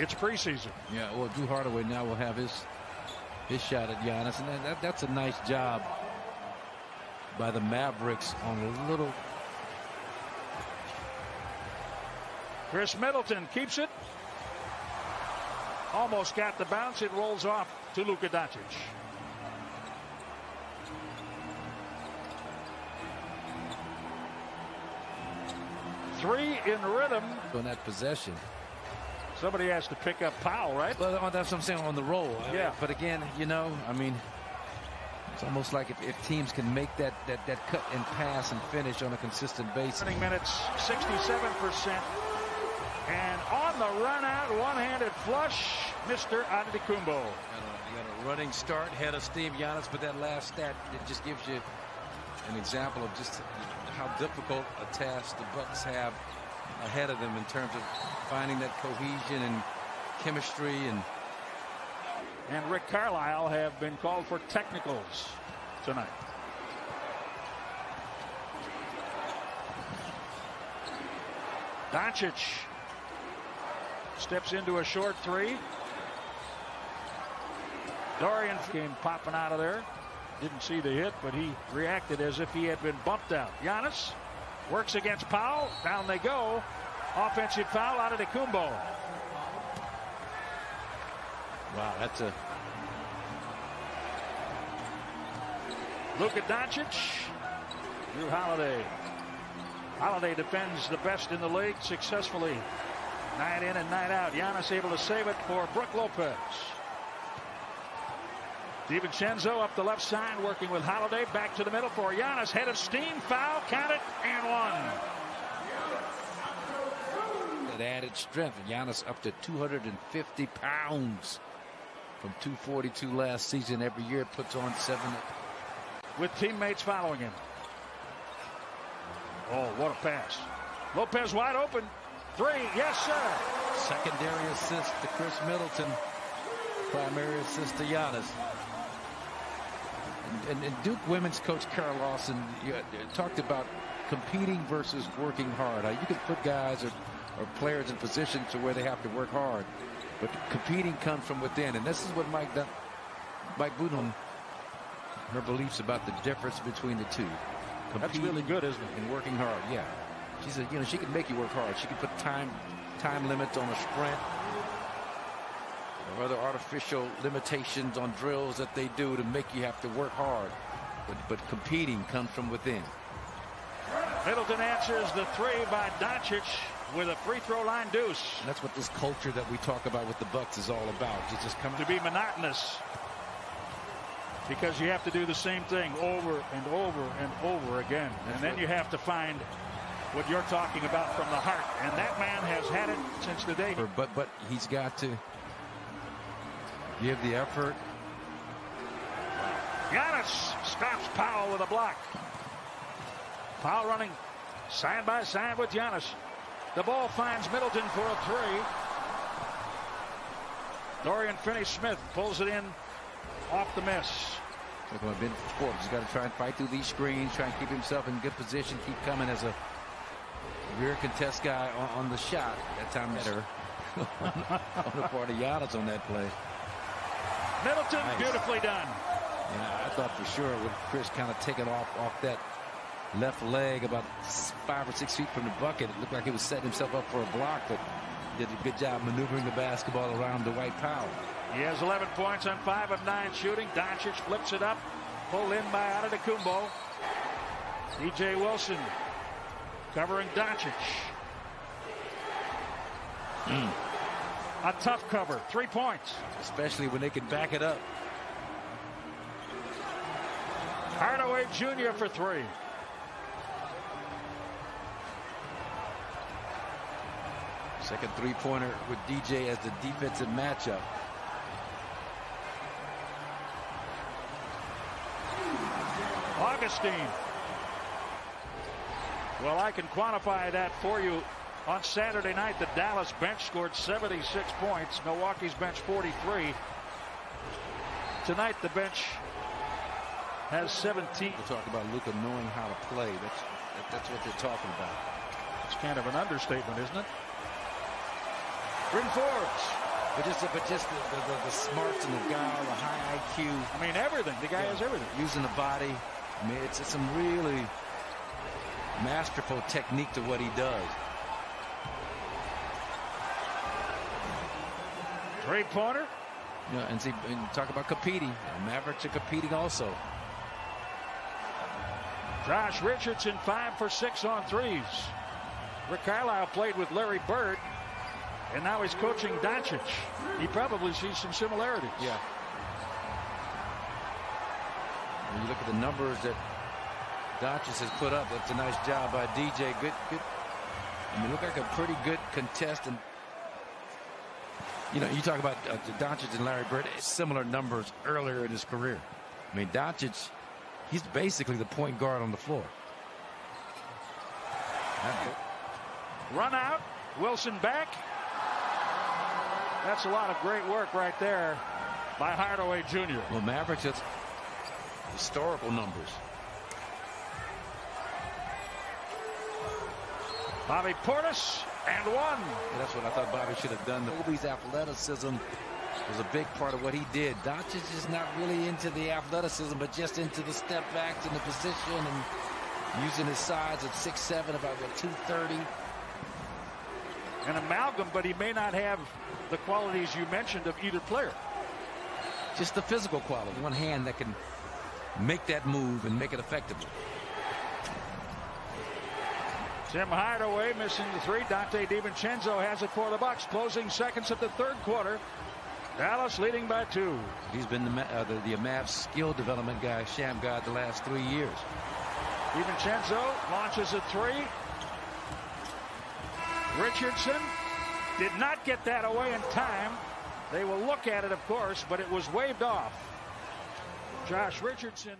It's preseason. Yeah, well, Drew Hardaway now will have his shot at Giannis, and that's a nice job by the Mavericks on a little. Chris Middleton keeps it. Almost got the bounce. It rolls off to Luka Doncic. Three in rhythm On that possession. Somebody has to pick up Powell, right? Well, that's what I'm saying, on the roll. Yeah. But again, you know, I mean, it's almost like if teams can make that cut and pass and finish on a consistent basis. Running minutes, 67%. And on the run out, one-handed flush, Mr. Antetokounmpo. You got a running start, head of steam, Giannis, but that last stat, it just gives you an example of just how difficult a task the Bucks have ahead of them in terms of finding that cohesion and chemistry. And Rick Carlisle have been called for technicals tonight. Doncic steps into a short three. Dorian came popping out of there. Didn't see the hit, but he reacted as if he had been bumped out. Giannis works against Powell. Down they go. Offensive foul out of Antetokounmpo. Wow, that's a Luka Doncic. Drew Holiday. Holiday defends the best in the league successfully. Night in and night out. Giannis able to save it for Brook Lopez. DiVincenzo up the left side working with Holiday. Back to the middle for Giannis. Head of steam. Foul. Count it. And one. that added strength. Giannis up to 250 pounds from 242 last season. Every year puts on 7. With teammates following him. Oh, what a pass. Lopez wide open. 3. Yes, sir. Secondary assist to Chris Middleton. Primary assist to Giannis. And Duke women's coach Carol Lawson talked about competing versus working hard. You can put guys or players in positions to where they have to work hard, but competing comes from within. And this is what Mike Budenholm, her beliefs about the difference between the two. That's really good, isn't it? And working hard, yeah. She said, she can make you work hard. She can put time limits on a sprint or other artificial limitations on drills that they do to make you have to work hard. But competing comes from within. Middleton answers the 3 by Doncic with a free throw line deuce. And that's what this culture that we talk about with the Bucks is all about. Just come to be monotonous, because you have to do the same thing over and over and over again. And then you have to find what you're talking about from the heart. And that man has had it since the day. But he's got to give the effort. Giannis stops Powell with a block. Powell running side by side with Giannis. The ball finds Middleton for a 3. Dorian Finney-Smith pulls it in off the miss. Look at Ben Forbes. He's got to try and fight through these screens, try and keep himself in good position, keep coming as a rear contest guy on the shot. That time better on the part of Giannis on that play. Middleton, nice. Beautifully done. Yeah, I thought for sure with Chris kind of taking off that left leg about 5 or 6 feet from the bucket. It looked like he was setting himself up for a block, but did a good job maneuvering the basketball around Dwight Powell. He has 11 points on 5 of 9 shooting. Doncic flips it up. Pulled in by Antetokounmpo. DJ Wilson covering Doncic. A tough cover. 3 points. Especially when they can back it up. Hardaway Jr. for 3. Second three-pointer with DJ as the defensive matchup. Augustine. Well, I can quantify that for you. On Saturday night, the Dallas bench scored 76 points. Milwaukee's bench 43. Tonight, the bench has 17. We'll talk about Luka knowing how to play. That's what they're talking about. It's kind of an understatement, isn't it? Bryn Forbes But just the smarts and the guile, the high IQ. I mean, everything. The guy has everything. Using the body. I mean, it's some really masterful technique to what he does. Three-pointer. Yeah, and talk about competing. The Mavericks are competing also. Josh Richardson 5 for 6 on threes. Rick Carlisle played with Larry Bird, and now he's coaching Doncic. He probably sees some similarities. Yeah. When you look at the numbers that Doncic has put up, that's a nice job by DJ. Good. I mean, look like a pretty good contestant. You know, you talk about Doncic and Larry Bird, similar numbers earlier in his career. I mean, Doncic, he's basically the point guard on the floor. Run out. Wilson back. That's a lot of great work right there by Hardaway Jr. Well, Mavericks has historical numbers. Bobby Portis and one. Yeah, that's what I thought Bobby should have done. Kobe's athleticism was a big part of what he did. Doncic is not really into the athleticism, but just into the step backs and the position and using his size at 6'7", about 230. An amalgam, but he may not have the qualities you mentioned of either player. Just the physical quality. One hand that can make that move and make it effectively. Tim Hardaway missing the three. Dante DiVincenzo has it for the Bucks. Closing seconds of the third quarter. Dallas leading by 2. He's been the Mavs skill development guy, sham guy, the last 3 years. DiVincenzo launches a three. Richardson did not get that away in time. They will look at it, of course, but it was waved off. Josh Richardson.